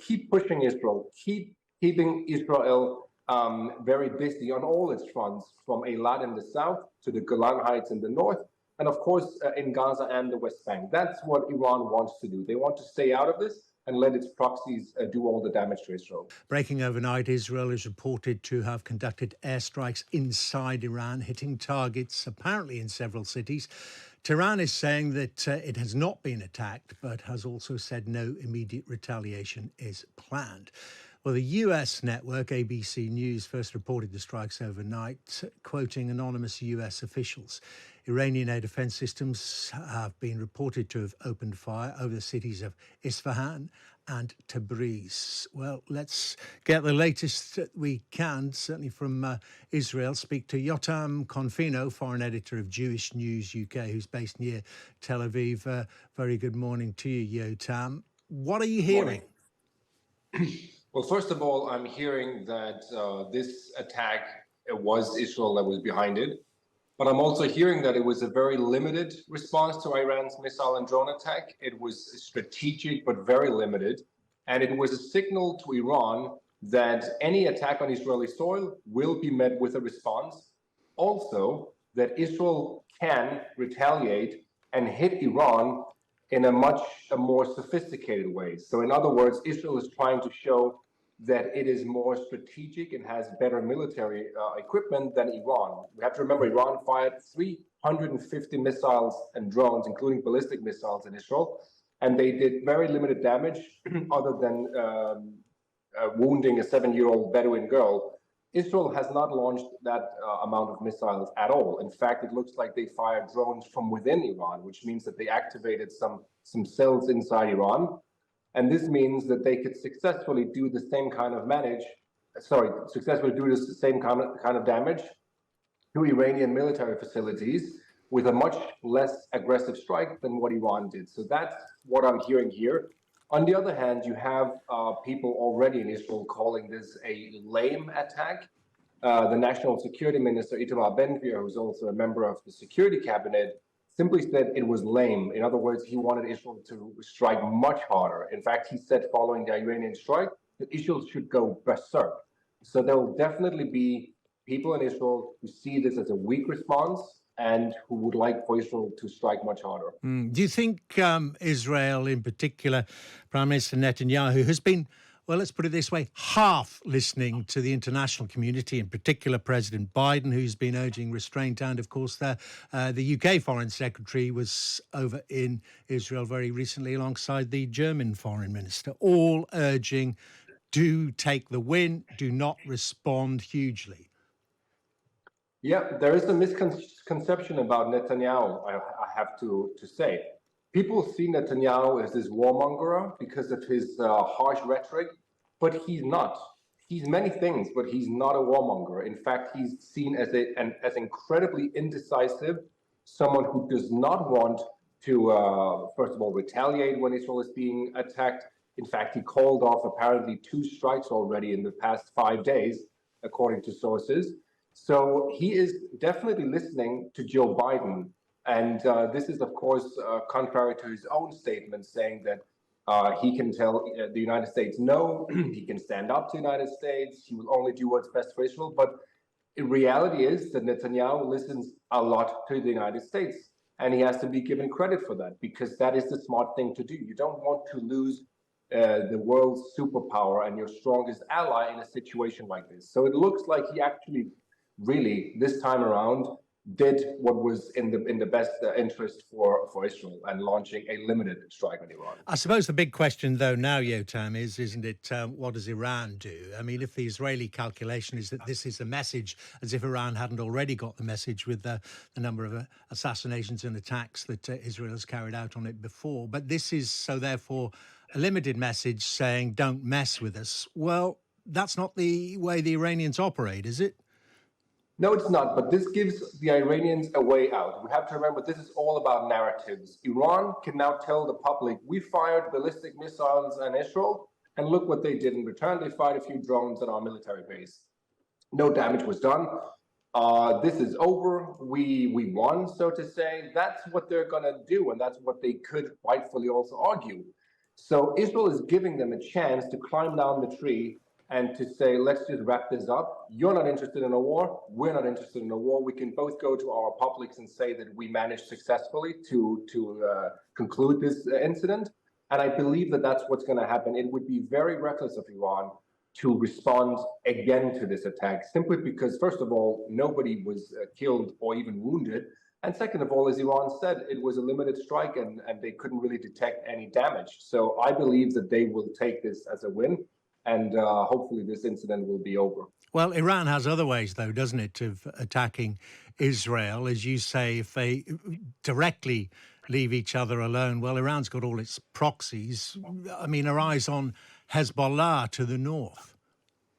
keep pushing Israel, keeping Israel very busy on all its fronts, from Eilat in the south to the Golan Heights in the north, and of course in Gaza and the West Bank. That's what Iran wants to do. They want to stay out of this and let its proxies do all the damage to Israel. Breaking overnight, Israel is reported to have conducted airstrikes inside Iran, hitting targets apparently in several cities. Tehran is saying that it has not been attacked, but has also said no immediate retaliation is planned. Well, the US network ABC News first reported the strikes overnight, quoting anonymous US officials. Iranian air defense systems have been reported to have opened fire over the cities of Isfahan and Tabriz. Well, let's get the latest that we can, certainly from Israel. Speak to Jotam Confino, foreign editor of Jewish News UK, who's based near Tel Aviv. Very good morning to you, Jotam. What are you hearing? Well, first of all, I'm hearing that this attack, it was Israel that was behind it. But I'm also hearing that it was a very limited response to Iran's missile and drone attack. It was strategic, but very limited. And it was a signal to Iran that any attack on Israeli soil will be met with a response. Also, that Israel can retaliate and hit Iran in a much more sophisticated way. So in other words, Israel is trying to show that it is more strategic and has better military equipment than Iran. We have to remember, Iran fired 350 missiles and drones, including ballistic missiles, in Israel, and they did very limited damage other than wounding a 7-year-old Bedouin girl. Israel has not launched that amount of missiles at all. In fact, it looks like they fired drones from within Iran, which means that they activated some cells inside Iran. And this means that they could successfully do the same kind of damage to Iranian military facilities with a much less aggressive strike than what Iran did. So that's what I'm hearing here. On the other hand, you have people already in Israel calling this a lame attack. The National Security Minister, Itamar Ben-Gvir, who's also a member of the Security Cabinet, simply said it was lame. In other words, he wanted Israel to strike much harder. In fact, he said following the Iranian strike that Israel should go berserk. So there will definitely be people in Israel who see this as a weak response and who would like for Israel to strike much harder. Do you think Israel, in particular, Prime Minister Netanyahu, has been, well, let's put it this way, half listening to the international community, in particular President Biden, who's been urging restraint? And, of course, the UK Foreign Secretary was over in Israel very recently alongside the German Foreign Minister, all urging, do take the win, do not respond hugely. Yeah, there is a misconception about Netanyahu, I have to say. People see Netanyahu as this warmonger because of his harsh rhetoric, but he's not. He's many things, but he's not a warmonger. In fact, he's seen as incredibly indecisive, someone who does not want to, first of all, retaliate when Israel is being attacked. In fact, he called off apparently 2 strikes already in the past 5 days, according to sources. So he is definitely listening to Joe Biden. And this is, of course, contrary to his own statement saying that he can tell the United States no, he can stand up to the United States, he will only do what's best for Israel. But in reality is that Netanyahu listens a lot to the United States. And he has to be given credit for that, because that is the smart thing to do. You don't want to lose the world's superpower and your strongest ally in a situation like this. So it looks like he actually really, this time around, did what was in the best interest for Israel and launching a limited strike on Iran. I suppose the big question, though, now, Jotam, isn't it, what does Iran do? I mean, if the Israeli calculation is that this is a message, as if Iran hadn't already got the message with the number of assassinations and attacks that Israel has carried out on it before. But this is, so therefore, a limited message saying, don't mess with us. Well, that's not the way the Iranians operate, is it? No, it's not. But this gives the Iranians a way out. We have to remember this is all about narratives. Iran can now tell the public, we fired ballistic missiles on Israel, and look what they did in return. They fired a few drones at our military base. No damage was done. This is over. We won, so to say. That's what they're going to do, and that's what they could rightfully also argue. So Israel is giving them a chance to climb down the tree and to say, let's just wrap this up. You're not interested in a war. We're not interested in a war. We can both go to our publics and say that we managed successfully to conclude this incident. And I believe that that's what's going to happen. It would be very reckless of Iran to respond again to this attack, simply because, first of all, nobody was killed or even wounded. And second of all, as Iran said, it was a limited strike and they couldn't really detect any damage. So I believe that they will take this as a win, and hopefully this incident will be over. Well, Iran has other ways, though, doesn't it, of attacking Israel? As you say, if they directly leave each other alone, well, Iran's got all its proxies. I mean, our eyes on Hezbollah to the north.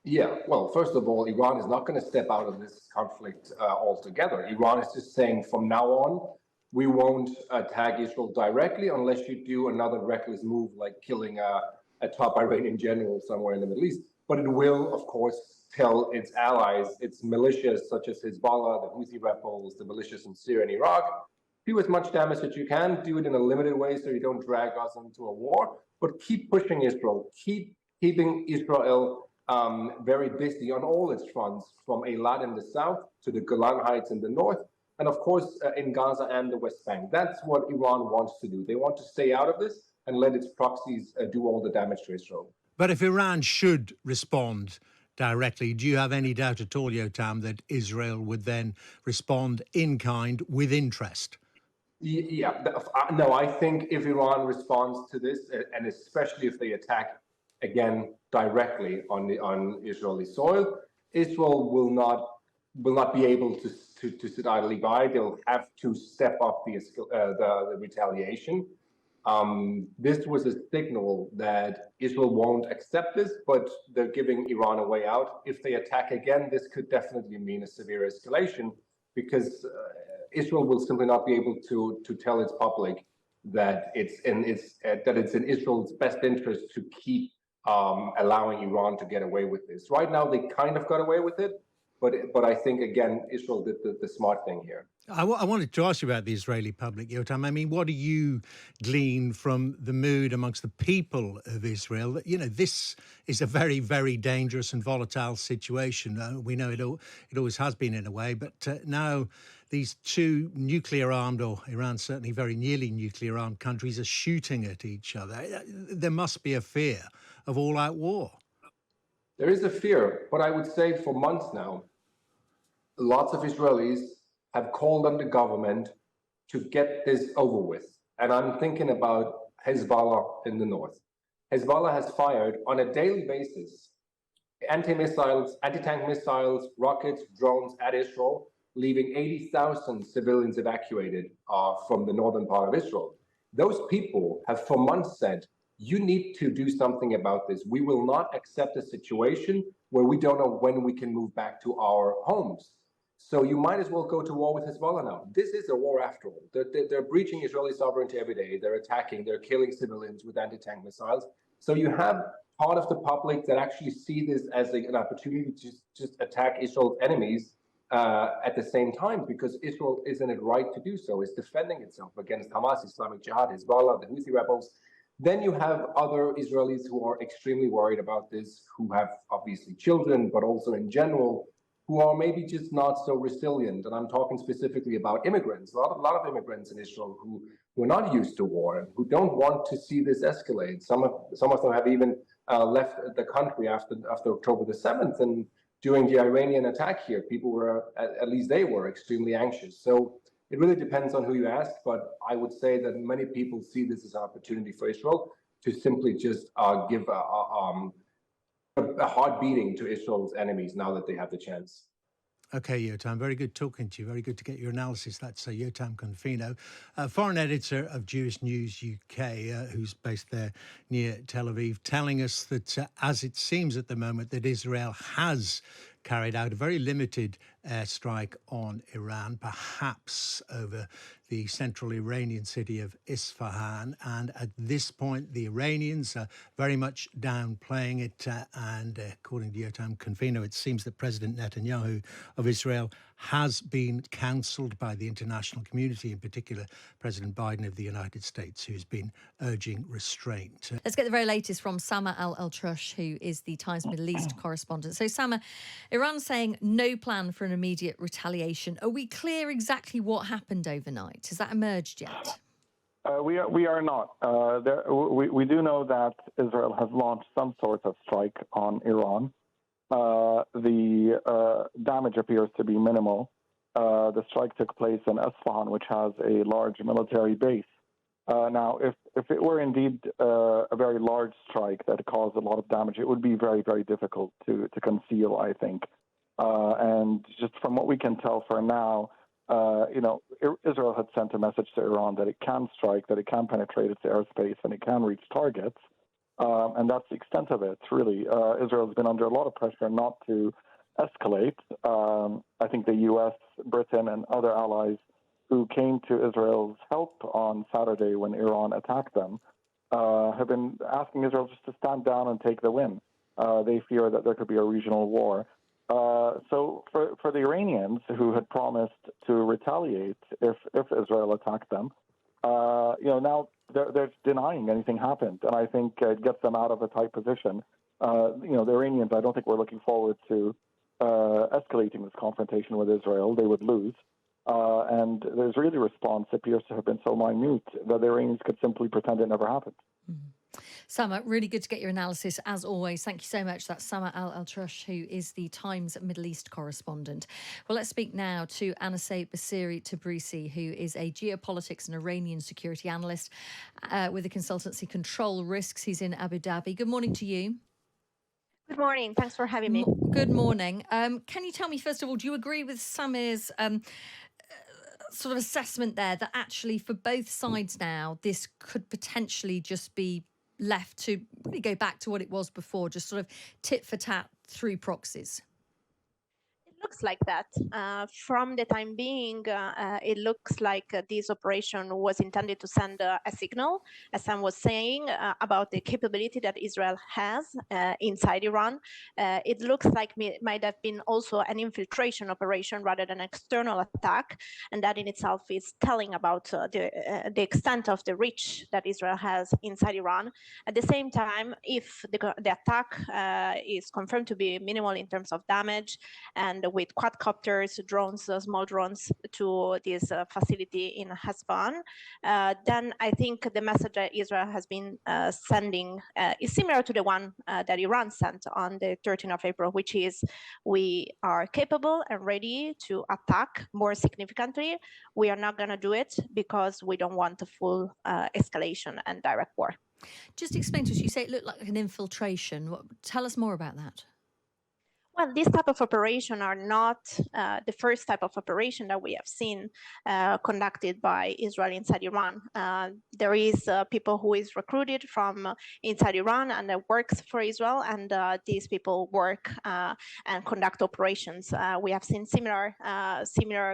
Yeah, well, first of all, Iran is not going to step out of this conflict altogether. Iran is just saying from now on, we won't attack Israel directly unless you do another reckless move like killing a top Iranian general somewhere in the Middle East. But it will, of course, tell its allies, its militias such as Hezbollah, the Houthi rebels, the militias in Syria and Iraq, do as much damage as you can, do it in a limited way so you don't drag us into a war, but keep pushing Israel, keeping Israel very busy on all its fronts, from Eilat in the south to the Golan Heights in the north, and of course in Gaza and the West Bank. That's what Iran wants to do. They want to stay out of this and let its proxies do all the damage to Israel. But if Iran should respond directly, do you have any doubt at all, Jotam, that Israel would then respond in kind with interest? Yeah, no, I think if Iran responds to this, and especially if they attack again directly on Israeli soil, Israel will not be able to sit idly by. They'll have to step up the retaliation. This was a signal that Israel won't accept this, but they're giving Iran a way out. If they attack again, this could definitely mean a severe escalation, because Israel will simply not be able to tell its public that it's in Israel's best interest to keep allowing Iran to get away with this. Right now, they kind of got away with it, but I think, again, Israel did the smart thing here. I wanted to ask you about the Israeli public, Jotam. I mean, what do you glean from the mood amongst the people of Israel? You know, this is a very, very dangerous and volatile situation. We know it always has been in a way, but now these two nuclear-armed, or Iran certainly very nearly nuclear-armed countries, are shooting at each other. There must be a fear of all-out war. There is a fear, but I would say for months now, lots of Israelis have called on the government to get this over with. And I'm thinking about Hezbollah in the north. Hezbollah has fired on a daily basis anti-missiles, anti-tank missiles, rockets, drones at Israel, leaving 80,000 civilians evacuated from the northern part of Israel. Those people have for months said, you need to do something about this. We will not accept a situation where we don't know when we can move back to our homes. So you might as well go to war with Hezbollah now. This is a war after all. They're breaching Israeli sovereignty every day. They're attacking, they're killing civilians with anti-tank missiles. So you have part of the public that actually see this as an opportunity to just attack Israel's enemies at the same time, because Israel is in it right to do so. It's defending itself against Hamas, Islamic Jihad, Hezbollah, the Houthi rebels. Then you have other Israelis who are extremely worried about this, who have obviously children, but also in general, who are maybe just not so resilient. And I'm talking specifically about immigrants, a lot of immigrants in Israel who are not used to war and who don't want to see this escalate. Some of them have even left the country after October the 7th. And during the Iranian attack here, people were, at least they were, extremely anxious. So it really depends on who you ask, but I would say that many people see this as an opportunity for Israel to simply just give a hard beating to Israel's enemies now that they have the chance. Okay, Jotam, very good talking to you. Very good to get your analysis. That's Jotam Confino, foreign editor of Jewish News UK, who's based there near Tel Aviv, telling us that, as it seems at the moment, that Israel has carried out a very limited airstrike on Iran, perhaps over the central Iranian city of Isfahan. And at this point, the Iranians are very much downplaying it. And according to Jotam Confino, it seems that President Netanyahu of Israel has been counselled by the international community, in particular President Biden of the United States, who's been urging restraint. Let's get the very latest from Sama Al-Atrush, who is the Times Middle East correspondent. So, Sama, Iran's saying no plan for an immediate retaliation. Are we clear exactly what happened overnight? Has that emerged yet? We are not. We do know that Israel has launched some sort of strike on Iran. The damage appears to be minimal. The strike took place in Isfahan, which has a large military base. Now, if it were indeed a very large strike that caused a lot of damage, it would be very, very difficult to conceal, I think. And just from what we can tell for now, Israel had sent a message to Iran that it can strike, that it can penetrate its airspace, and it can reach targets. And that's the extent of it, really. Israel has been under a lot of pressure not to escalate. I think the U.S., Britain, and other allies who came to Israel's help on Saturday when Iran attacked them have been asking Israel just to stand down and take the win. They fear that there could be a regional war. So for the Iranians, who had promised to retaliate if Israel attacked them, now they're denying anything happened, and I think it gets them out of a tight position. The Iranians, I don't think we're looking forward to escalating this confrontation with Israel. They would lose. And the Israeli response appears to have been so minute that the Iranians could simply pretend it never happened. Mm-hmm. Sama, really good to get your analysis as always. Thank you so much. That's Sama Al-Atrush, who is the Times Middle East correspondent. Well, let's speak now to Aniseh Bassiri Tabrizi, who is a geopolitics and Iranian security analyst with the consultancy Control Risks. He's in Abu Dhabi. Good morning to you. Good morning. Thanks for having me. Good morning. Can you tell me, first of all, do you agree with Samir's sort of assessment there that actually for both sides now, this could potentially just be left to really go back to what it was before, just sort of tit for tat through proxies? It looks like that. From the time being, it looks like this operation was intended to send a signal, as Sam was saying, about the capability that Israel has inside Iran. It looks like it might have been also an infiltration operation rather than an external attack, and that in itself is telling about the extent of the reach that Israel has inside Iran. At the same time, if the attack is confirmed to be minimal in terms of damage, and with quadcopters, drones, small drones to this facility in Hezbollah, then I think the message that Israel has been sending is similar to the one that Iran sent on the 13th of April, which is we are capable and ready to attack more significantly. We are not going to do it because we don't want a full escalation and direct war. Just explain to us, you say it looked like an infiltration. Tell us more about that. Well, this type of operation are not the first type of operation that we have seen conducted by Israel inside Iran. There is people who is recruited from inside Iran and that works for Israel, and these people work and conduct operations. We have seen similar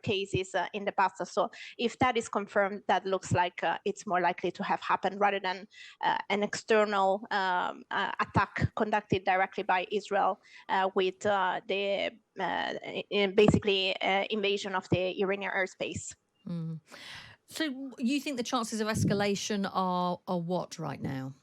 cases in the past. So if that is confirmed, that looks like it's more likely to have happened rather than an external attack conducted directly by Israel with the basically invasion of the Iranian airspace. Mm. So you think the chances of escalation are what right now?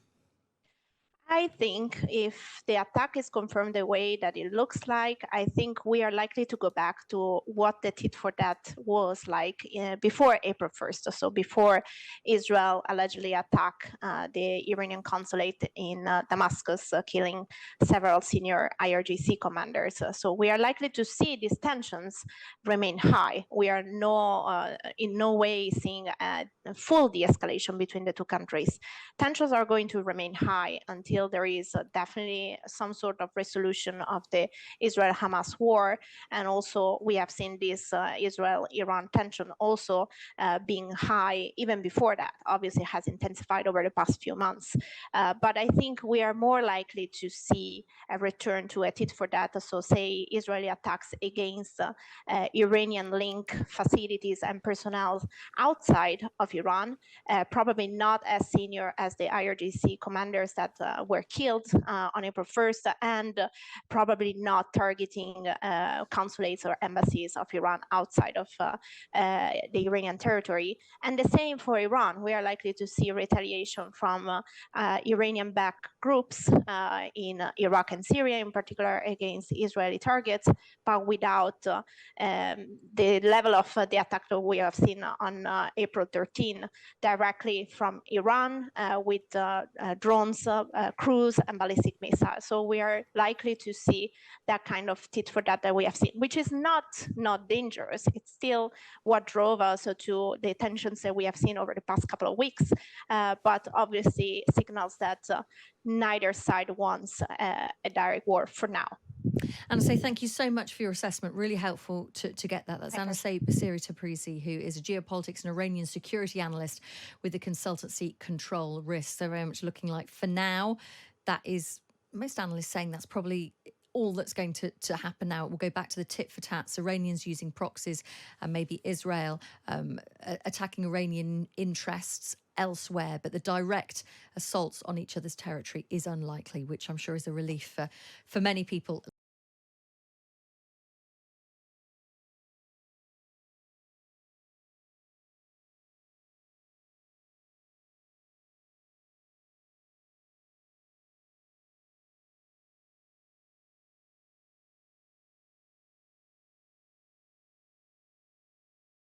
I think if the attack is confirmed the way that it looks like, I think we are likely to go back to what the tit for tat was like before April 1st. So before Israel allegedly attacked the Iranian consulate in Damascus, killing several senior IRGC commanders. So we are likely to see these tensions remain high. We are in no way seeing a full de-escalation between the two countries. Tensions are going to remain high until until there is definitely some sort of resolution of the Israel-Hamas war. And also we have seen this Israel-Iran tension also being high even before that, obviously has intensified over the past few months. But I think we are more likely to see a return to a tit for tat, so say Israeli attacks against Iranian link facilities and personnel outside of Iran, probably not as senior as the IRGC commanders that were killed on April 1st, and probably not targeting consulates or embassies of Iran outside of the Iranian territory. And the same for Iran. We are likely to see retaliation from Iranian-backed groups in Iraq and Syria, in particular against Israeli targets, but without the level of the attack that we have seen on April 13 directly from Iran with drones, cruise, and ballistic missiles. So we are likely to see that kind of tit for tat that we have seen, which is not dangerous. It's still what drove us to the tensions that we have seen over the past couple of weeks, but obviously signals that neither side wants a direct war for now. Aniseh, thank you so much for your assessment. Really helpful to get that. That's Aniseh Bassiri Tabrizi, who is a geopolitics and Iranian security analyst with the consultancy Control Risks. So very much looking like, for now, that is, most analysts saying that's probably all that's going to happen now. We'll go back to the tit for tats, Iranians using proxies, and maybe Israel attacking Iranian interests elsewhere, but the direct assaults on each other's territory is unlikely, which I'm sure is a relief for many people